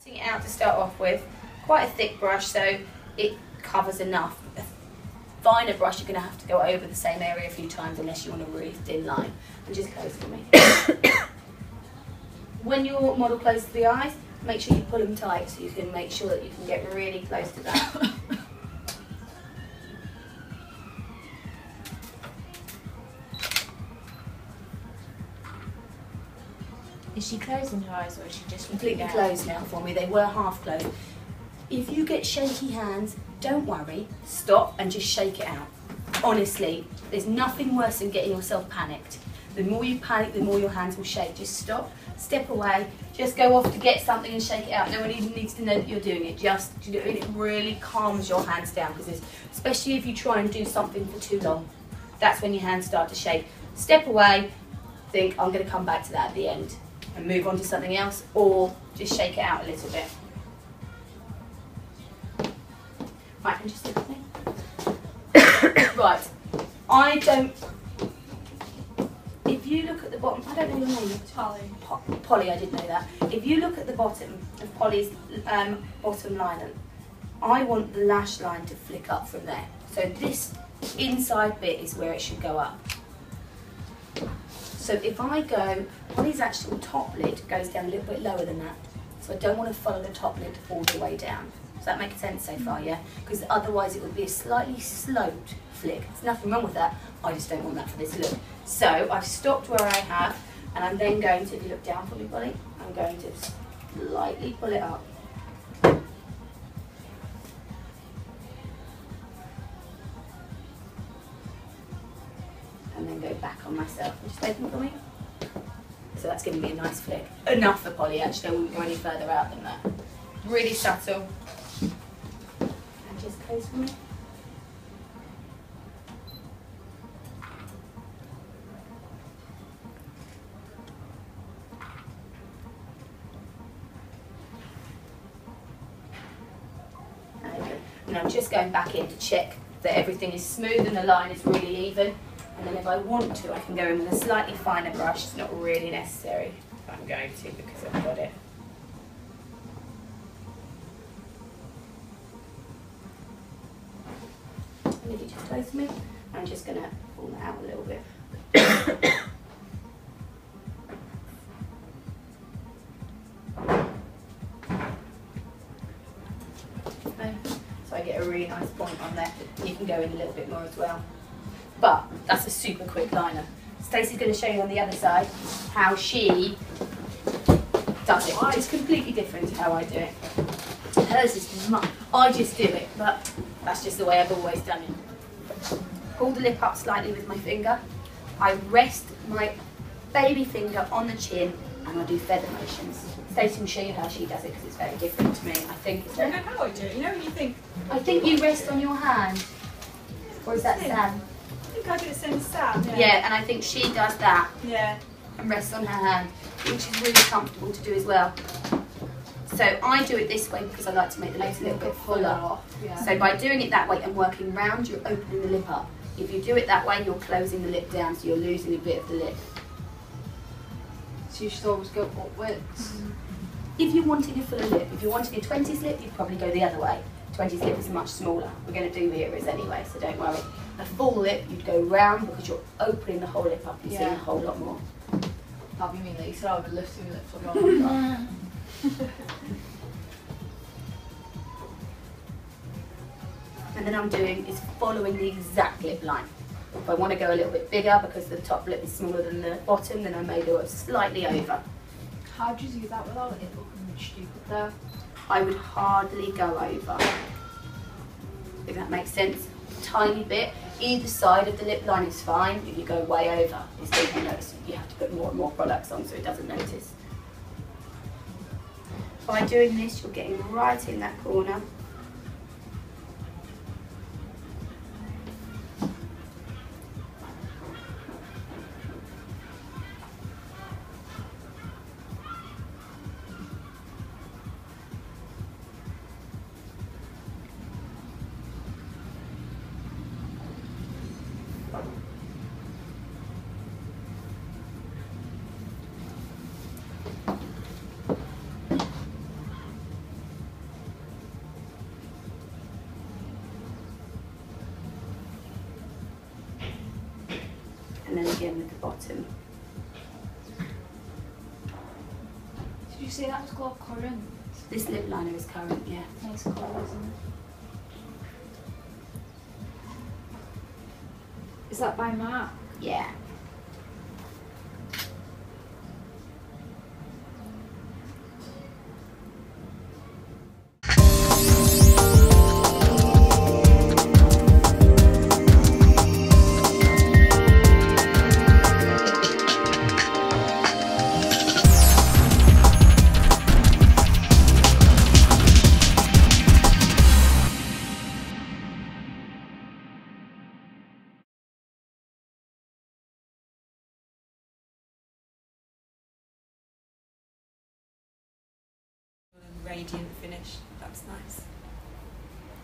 It out to start off with, quite a thick brush so it covers enough. A finer brush you're going to have to go over the same area a few times unless you want a really thin line. And just close for me. When your model closes the eyes, make sure you pull them tight so you can make sure that you can get really close to that. Is she closing her eyes or is she just Completely closed now for me? They were half closed. If you get shaky hands, don't worry, stop and just shake it out. Honestly, there's nothing worse than getting yourself panicked. The more you panic, the more your hands will shake. Just stop, step away, just go off to get something and shake it out. No one even needs to know that you're doing it. Just do it. It really calms your hands down because especially if you try and do something for too long, that's when your hands start to shake. Step away, think I'm going to come back to that at the end and move on to something else, or just shake it out a little bit. Right, and just look at me. Right, I don't. If you look at the bottom, I don't know your name. Polly. Polly, I didn't know that. If you look at the bottom of Polly's bottom line, I want the lash line to flick up from there. So this inside bit is where it should go up. So if I go, Polly's actual top lid goes down a little bit lower than that. So I don't want to follow the top lid all the way down. Does that make sense so far, yeah? Because otherwise it would be a slightly sloped flick. There's nothing wrong with that. I just don't want that for this look. So I've stopped where I have, and I'm then going to, if you look down for me, Polly, I'm going to slightly pull it up. And then go back on myself. Just open for me. So that's giving me a nice flick. Enough for Polly, actually. I wouldn't go any further out than that. Really subtle. And just close for me. And I'm just going back in to check that everything is smooth and the line is really even. And then if I want to, I can go in with a slightly finer brush. It's not really necessary, but I'm going to because I've got it. And if you just close me, I'm just going to pull that out a little bit. So I get a really nice point on there. You can go in a little bit more as well. But that's a super quick liner. Stacey's going to show you on the other side how she does it, which is completely different to how I do it. Hers is I just do it, but that's just the way I've always done it. Pull the lip up slightly with my finger. I rest my baby finger on the chin and I do feather motions. Stacey will show you how she does it because it's very different to me. I think it's I don't know how I do it. You know when you think... I think you rest on your hand. Or is that Sam? I think I do the same as Sam. Yeah, and I think she does that. Yeah. And rests on her hand, which is really comfortable to do as well. So I do it this way because I like to make the lips a little bit fuller. Yeah. So by doing it that way and working round, you're opening the lip up. If you do it that way, you're closing the lip down, so you're losing a bit of the lip. So you should always go upwards. If you're wanting a fuller lip, if you're wanting a 20s lip, you'd probably go the other way. 20s lip is much smaller. We're going to do mirrors anyway, so don't worry. A full lip, you'd go round because you're opening the whole lip up. You're seeing a whole lot more. That'd be mean that you said I would lift my lips up on that. And then I'm doing is following the exact lip line. If I want to go a little bit bigger because the top lip is smaller than the bottom, then I may go slightly over. How do you do that without it looking stupid though? I would hardly go over, if that makes sense. Tiny bit. either side of the lip line is fine, but you go way over. It's when you notice you have to put more and more products on so it doesn't notice. By doing this, you're getting right in that corner. And then again with the bottom. Did you say that was called currant? This lip liner is currant, yeah. Nice colour, isn't it? Is that by Mark? Yeah. Radiant finish. That's nice.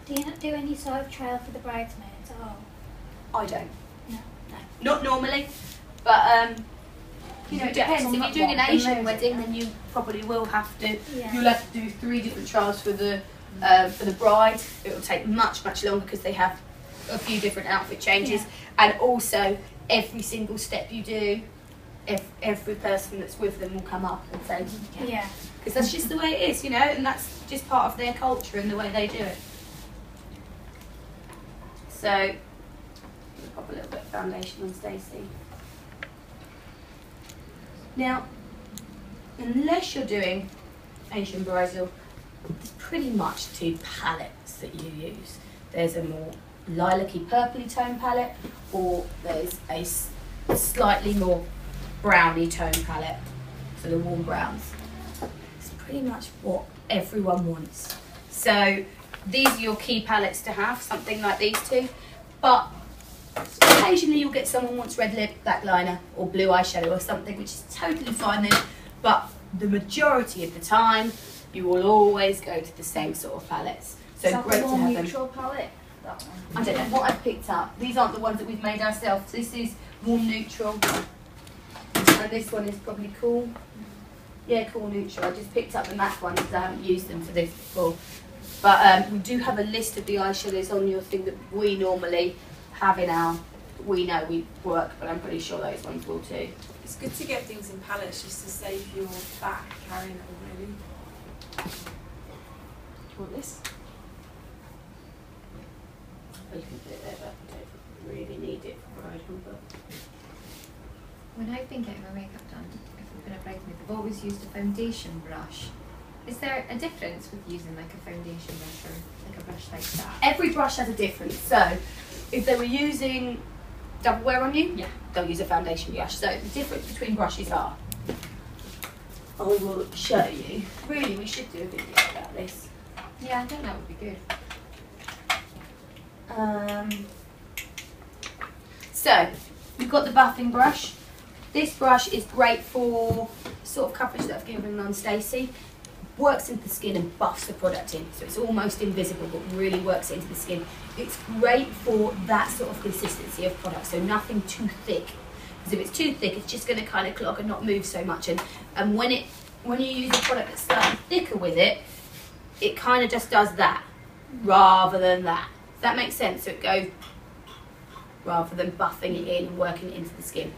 Do you not do any sort of trial for the bridesmaids at all? I don't. No. No. Not normally, but you know, it depends. on If you're that doing an one, Asian then wedding, then you probably will have to. Yeah. You'll have to do 3 different trials for the bride. It will take much longer because they have a few different outfit changes, and also every single step you do, every person that's with them will come up and say, Yeah. because that's just the way it is, you know, and that's just part of their culture and the way they do it. So, I'm gonna pop a little bit of foundation on Stacey. Now, unless you're doing Asian bridal, there's pretty much 2 palettes that you use. There's a more lilac-y, purpley tone palette, or there's a slightly more browny tone palette, so the warm browns. It's pretty much what everyone wants. So these are your key palettes to have, something like these 2. But occasionally you'll get someone wants red lip, black liner, or blue eyeshadow or something, which is totally fine then. But the majority of the time, you will always go to the same sort of palettes. So Is that great the to more have them. neutral palette? That one. I don't know what I've picked up. These aren't the ones that we've made ourselves. This is warm neutral. And this one is probably cool. Yeah, cool neutral. I just picked up the matte ones because I haven't used them for this before. But we do have a list of the eyeshadows on your thing that we normally have in our, we know we work, but I'm pretty sure those ones will too. It's good to get things in palettes just to save your back carrying it all, really. Do you want this? You can put it there, but I don't really need it for bridal. But When I've been getting my makeup done, if I've been a bridesmaid, I've always used a foundation brush. Is there a difference with using like a foundation brush or like a brush like that? every brush has a difference. So if they were using double wear on you, Yeah. they'll use a foundation brush. So the difference between brushes are, I will show you. Really, we should do a video about this. Yeah, I think that would be good. So we've got the buffing brush. This brush is great for sort of coverage that I've given on Stacey. Works into the skin and buffs the product in, so it's almost invisible but really works into the skin. It's great for that sort of consistency of product, so nothing too thick, because if it's too thick it's just going to kind of clog and not move so much, and when you use a product that's slightly thicker with it, it kind of just does that rather than that. Does that make sense? So it goes rather than buffing it in and working it into the skin.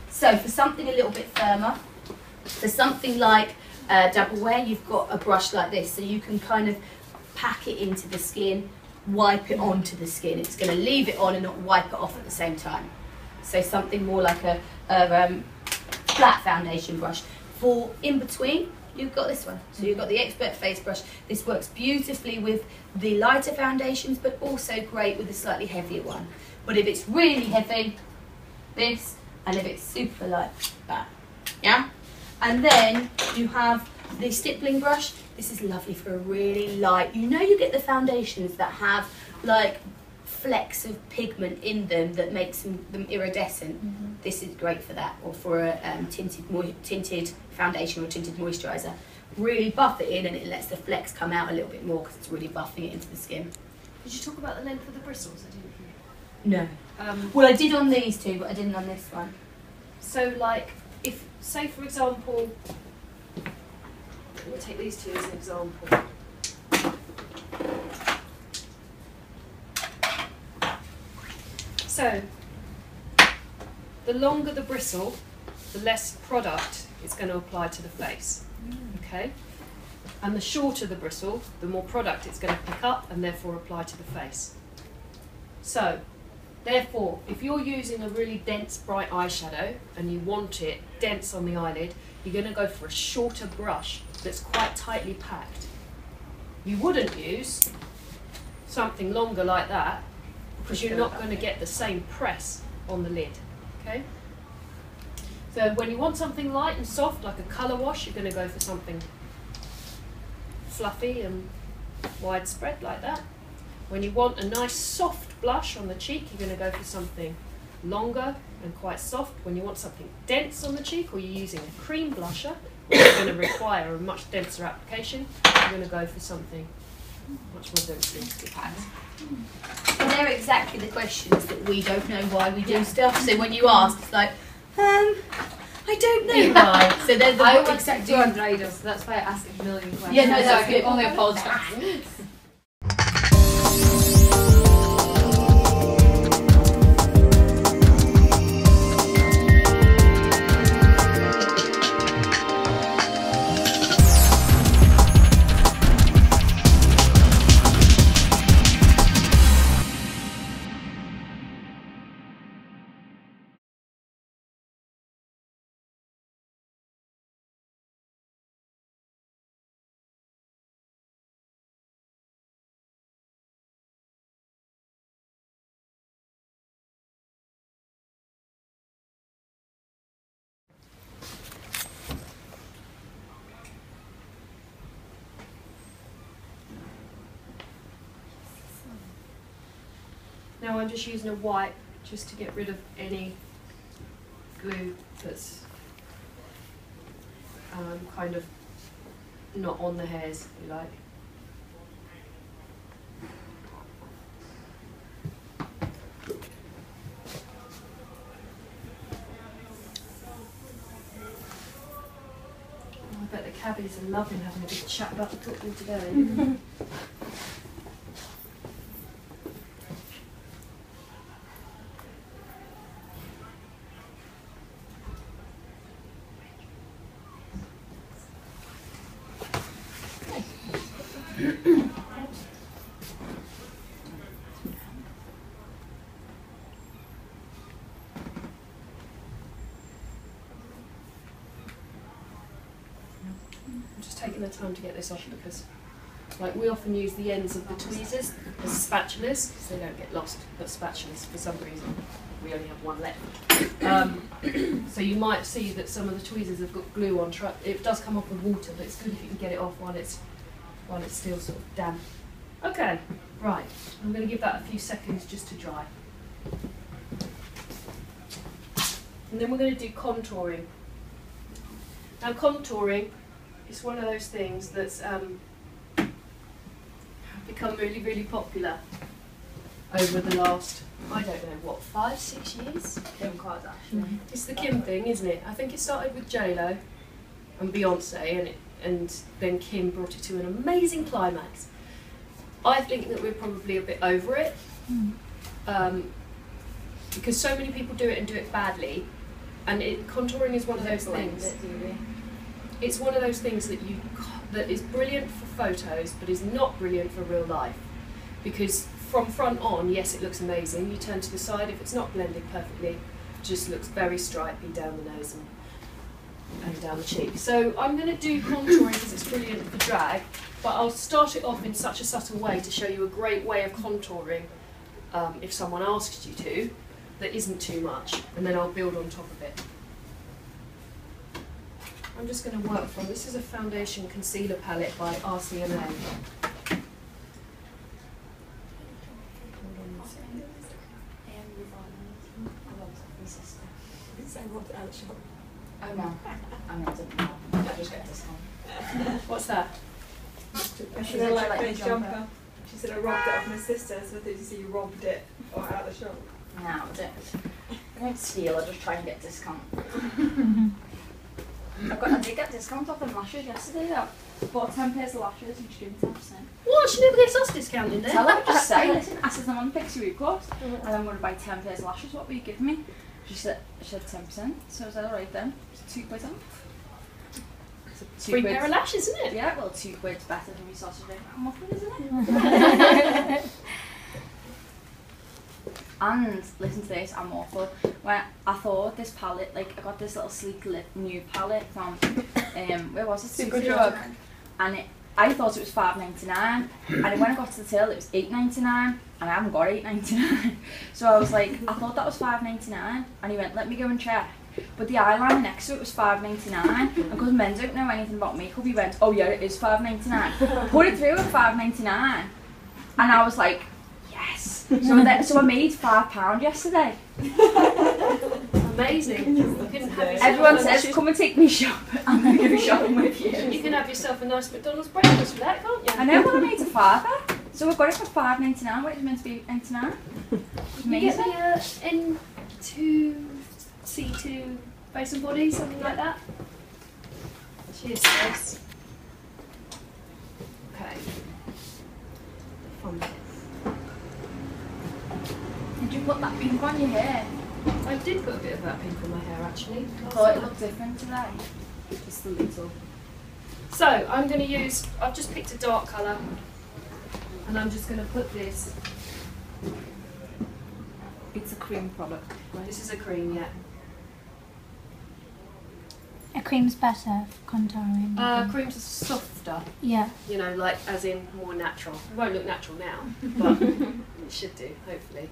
So for something a little bit firmer, for something like double wear, you've got a brush like this, so you can kind of pack it into the skin, wipe it onto the skin. It's going to leave it on and not wipe it off at the same time. So something more like a flat foundation brush. For in between, you've got this one. So you've got the Expert Face brush. This works beautifully with the lighter foundations, but also great with the slightly heavier one. But if it's really heavy, this, and if it's super light, that. Yeah? And then you have the stippling brush. This is lovely for a really light, you know, you get the foundations that have like flecks of pigment in them that makes them iridescent. This is great for that, or for a tinted foundation or tinted moisturiser. Really buff it in and it lets the flecks come out a little bit more because it's really buffing it into the skin. Did you talk about the length of the bristles? I didn't hear. No. Well, I did on these two, but I didn't on this one. So, like, if, say for example, we'll take these two as an example. So, the longer the bristle, the less product it's going to apply to the face. Okay? And the shorter the bristle, the more product it's going to pick up and therefore apply to the face. So, therefore, if you're using a really dense, bright eyeshadow and you want it dense on the eyelid, you're going to go for a shorter brush that's quite tightly packed. You wouldn't use something longer like that because you're not going to get the same press on the lid. Okay? So when you want something light and soft, like a colour wash, you're going to go for something fluffy and widespread like that. When you want a nice soft blush on the cheek, you're going to go for something longer and quite soft. When you want something dense on the cheek, or you're using a cream blusher, which is going to require a much denser application, you're going to go for something much more densely packed. And they're exactly the questions that we don't know why we do stuff. So when you ask, it's like, I don't know why. So they're the I want to exact do on bridal, so that's why I ask a million questions. Yeah, no, so that's I good. can only apologise. Now I'm just using a wipe just to get rid of any glue that's kind of not on the hairs, if you like. Oh, I bet the cabbies are loving having a big chat about the football today. I'm just taking the time to get this off because, like, we often use the ends of the tweezers as spatulas because they don't get lost, but spatulas for some reason. We only have one left. So you might see that some of the tweezers have got glue on. It does come off with water, but it's good if you can get it off while it's still sort of damp. Okay, right. I'm going to give that a few seconds just to dry. And then we're going to do contouring. Now contouring is one of those things that's become really, really popular over the last, I don't know, what, 5-6 years? Kim Kardashian. It's the Kim thing, isn't it? I think it started with J-Lo and Beyonce, and then Kim brought it to an amazing climax. I think that we're probably a bit over it, because so many people do it and do it badly, and contouring is one of those things. It's one of those things that is brilliant for photos, but is not brilliant for real life, because from front on, yes, it looks amazing. You turn to the side, if it's not blended perfectly, it just looks very stripy down the nose and down the cheek. So I'm going to do contouring because it's brilliant for drag, but I'll start it off in such a subtle way to show you a great way of contouring if someone asks you to, that isn't too much, and then I'll build on top of it. I'm just going to work from, this is a foundation concealer palette by RCMA. Hold on a second. Oh no, I meant it. I just get a discount. What's that? She said like a jumper. She said I robbed it off my sister, so I thought you said you robbed it or out of the shop. No, I don't steal, I just try and get a discount. I did get a discount off them lashes yesterday though. Bought 10 pairs of lashes and she gave me 10%. What? She never gets us discount in there? Tell her, just say, listen, I said I'm on the Pixiwoo course and I'm going to buy 10 pairs of lashes, what will you give me? She said 10%, so I said alright then, it's £2 off. Free pair of lashes, isn't it? Yeah, well £2 better than my sausage egg muffin, isn't it? And listen to this, I'm awful. When I thought this palette, like I got this little sleek lip nude palette from where was it? Superdrug. And I thought it was $5.99, and when I got to the till it was $8.99, and I haven't got $8.99. So I was like, I thought that was $5.99, and he went, let me go and check. But the eyeliner next to it was $5.99, and because men don't know anything about makeup, he went, oh yeah, it is $5.99. Put it through at $5.99, and I was like, yes. So I made £5 yesterday. Amazing. You can have Everyone says, come and take me shopping. I'm going to go shopping with you. You can have yourself a nice McDonald's breakfast for that, can't you? I know, well I made a £5. So we've got it for $5.99 when it's meant to be $8.99. You get me N2, C2 face and body, something like that. Cheers, guys. Okay. Fun bit. Did you put that pink on your hair? I did put a bit of that pink on my hair actually. I thought it looked different today. Just a little. So I'm going to use, I've just picked a dark colour and I'm just going to put this. It's a cream product. Right? This is a cream, yeah. A cream's better for contouring. Creams are softer, Yeah. you know, like as in more natural. It won't look natural now, but it should do, hopefully.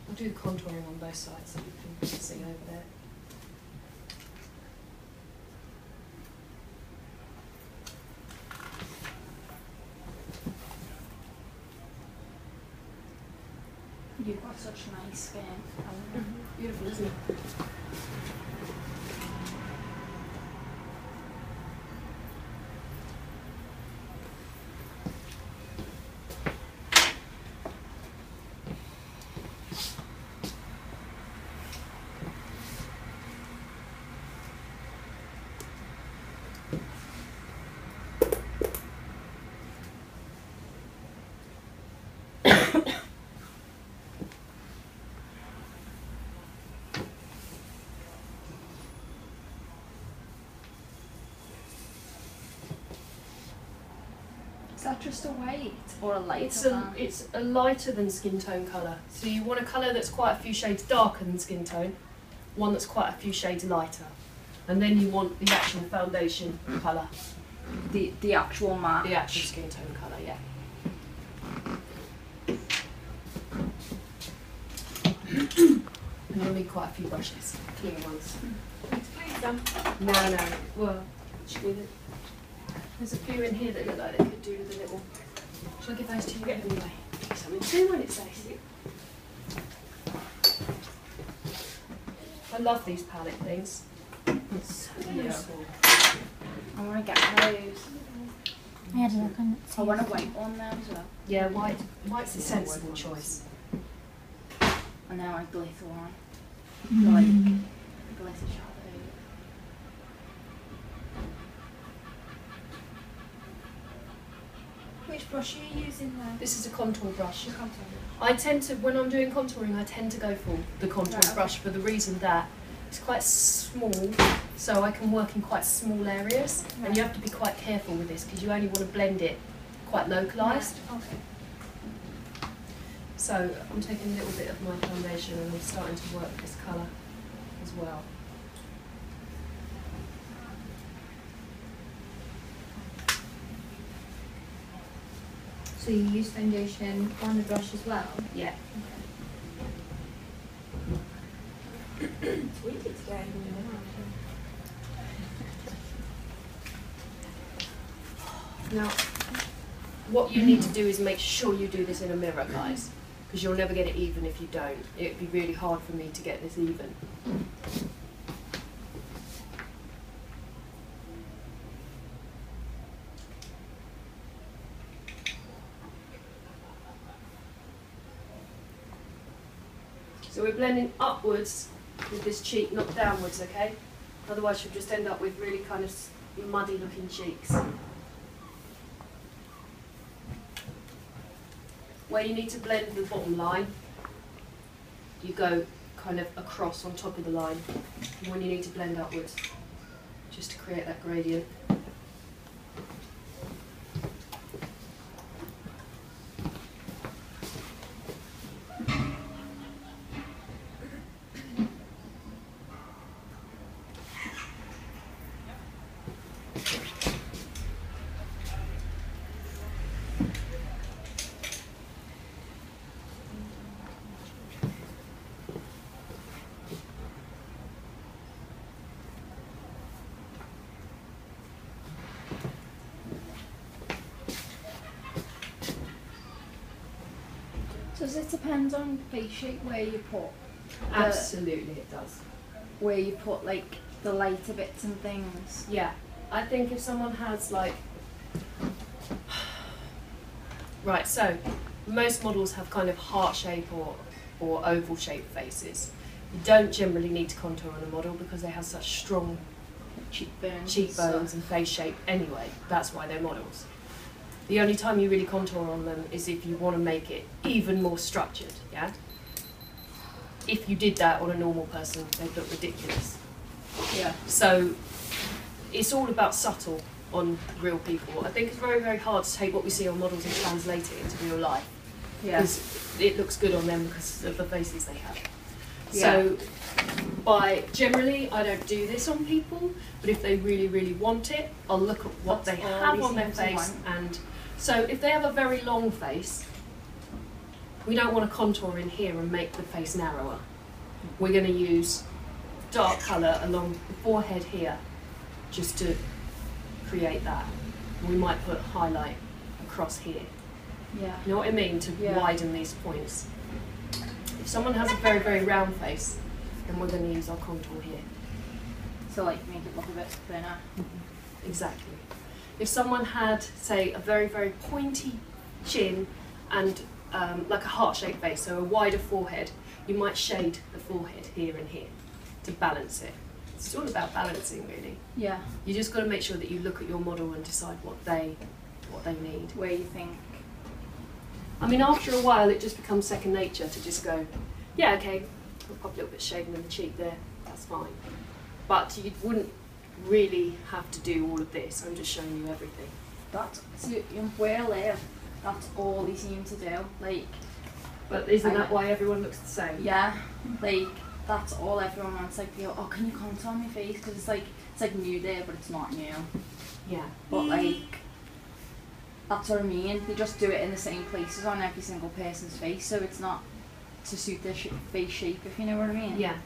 I'll do the contouring on both sides so you can see over there. You've got such nice skin. Beautiful, isn't it? Is that just a white or a lighter It's a lighter than skin tone colour. So you want a colour that's quite a few shades darker than skin tone, one that's quite a few shades lighter. And then you want the actual foundation colour. The actual matte. The actual skin tone colour, yeah. And you'll need quite a few brushes, clear ones. Please, No, well, there's a few in here that look like they could do with a little. Shall I give those to you anyway? Something to do when it's nice. I love these palette things. It's so useful. I want to get those. I had a look on it. I want a white one there as well. Yeah, white's a sensible choice. And now I glitter one. Like glitter shadow. Which brush are you using there? This is a contour brush. I tend to, when I'm doing contouring, I tend to go for the contour brush for the reason that it's quite small, so I can work in quite small areas. Right. And you have to be quite careful with this because you only want to blend it quite localised. Yeah. Okay. So I'm taking a little bit of my foundation and I'm starting to work this colour as well. So you use foundation on the brush as well? Yeah. It's windy today. Now, what you need to do is make sure you do this in a mirror, guys, because you'll never get it even if you don't. It would be really hard for me to get this even. So we're blending upwards with this cheek, not downwards, okay? Otherwise you'll just end up with really kind of muddy looking cheeks. Where you need to blend the bottom line, you go kind of across on top of the line. And when you need to blend upwards, just to create that gradient. Does it depend on face shape where you put? Absolutely it does. Where you put like the lighter bits and things? Yeah, I think if someone has like... Right, so most models have kind of heart shape or oval shaped faces. You don't generally need to contour on a model because they have such strong cheekbones and face shape anyway. That's why they're models. The only time you really contour on them is if you want to make it even more structured, yeah? If you did that on a normal person, they'd look ridiculous. Yeah. So it's all about subtle on real people. I think it's very, very hard to take what we see on models and translate it into real life. Yeah. Because it looks good on them because of the faces they have. Yeah. So generally, I don't do this on people, but if they really, really want it, I'll look at what That's they all have we on their seem to face. want. And so if they have a very long face, we don't want to contour in here and make the face narrower. We're going to use dark colour along the forehead here, just to create that. We might put highlight across here. Yeah. You know what I mean? To Yeah. widen these points. If someone has a very, very round face, then we're going to use our contour here. So like make it look a bit thinner. Exactly. If someone had, say, a very, very pointy chin and like a heart-shaped face, so a wider forehead, you might shade the forehead here and here to balance it. It's all about balancing, really. Yeah. You just got to make sure that you look at your model and decide what they need. Where you think. I mean, after a while, it just becomes second nature to just go, yeah, okay, I'll pop a little bit of shading in the cheek there, that's fine. But you wouldn't really have to do all of this. I'm just showing you everything. That's where I live. That's all they seem to do. Like. But isn't that why everyone looks the same? Yeah. Like that's all everyone wants. Like, they go, oh, can you contour my face? Because it's like new there, but it's not new. Yeah. But like. That's what I mean. They just do it in the same places on every single person's face, so it's not to suit their face shape, if you know what I mean. Yeah.